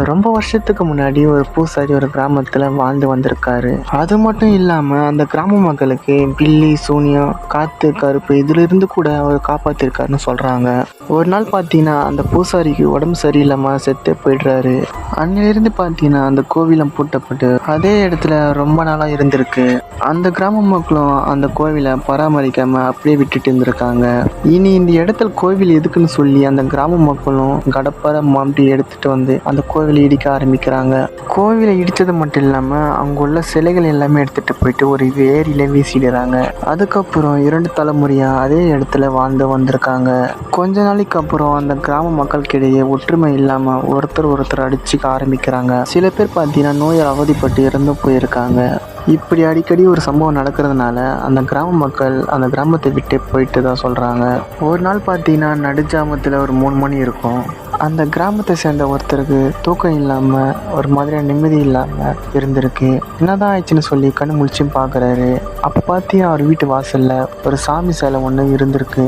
ரொம்ப வருஷத்துக்கு முன்னாடி ஒரு பூசாரி ஒரு கிராமத்துல வாழ்ந்து வந்திருக்காரு. அது மட்டும் இல்லாம அந்த கிராம மக்களுக்கு பில்லி, சூனியம், காத்து, கருப்பு இதுல இருந்து கூட அவர் காப்பாத்திருக்காருன்னு சொல்றாங்க. ஒரு நாள் பார்த்தீங்கன்னா அந்த பூசாரிக்கு உடம்பு சரியில்லாம செத்து போயிடுறாரு. அன்னிலிருந்து பார்த்தீங்கன்னா அந்த கோவிலம் பூட்டப்பட்டு அதே இடத்துல ரொம்ப நாளா இருந்திருக்கு. அந்த கிராம மக்களும் அந்த கோவிலை பராமரிக்காம அப்படியே விட்டுட்டு இருந்திருக்காங்க. இனி இந்த இடத்துல கோவில் எதுக்குன்னு சொல்லி அந்த கிராம மக்களும் கடப்பார மாட்டி எடுத்துட்டு வந்து அந்த கோவிலை இடிக்க ஆரம்பிக்கிறாங்க. கோவிலை இடித்தது மட்டும் இல்லாமல் அங்கே உள்ள சிலைகள் எல்லாமே எடுத்துகிட்டு போயிட்டு ஒரு ஏரியில வீசிடுறாங்க. அதுக்கப்புறம் 2 தலைமுறையாக அதே இடத்துல வாழ்ந்து வந்திருக்காங்க. கொஞ்ச நாளைக்கு அப்புறம் அந்த கிராம மக்களுக்கிடையே ஒற்றுமை இல்லாமல் ஒருத்தர் அடிச்சுக்க ஆரம்பிக்கிறாங்க. சில பேர் பார்த்தீங்கன்னா நோயால் அவதிப்பட்டு இறந்து போயிருக்காங்க. இப்படி அடிக்கடி ஒரு சம்பவம் நடக்கிறதுனால அந்த கிராம மக்கள் அந்த கிராமத்தை விட்டு போயிட்டு தான் சொல்கிறாங்க. ஒரு நாள் பார்த்தீங்கன்னா நடுஜாமத்தில் ஒரு 3 மணி இருக்கும். அந்த கிராமத்தை சேர்ந்த ஒருத்தருக்கு தூக்கம் இல்லாமல் ஒரு மாதிரியான நிம்மதி இல்லாமல் இருந்திருக்கு. என்னதான் ஆயிடுச்சுன்னு சொல்லி கண்ணு முழிச்சும் பார்க்குறாரு. அப்போ பார்த்தீங்கன்னா அவர் வீட்டு வாசலில் ஒரு சாமி சிலை ஒன்று இருந்திருக்கு.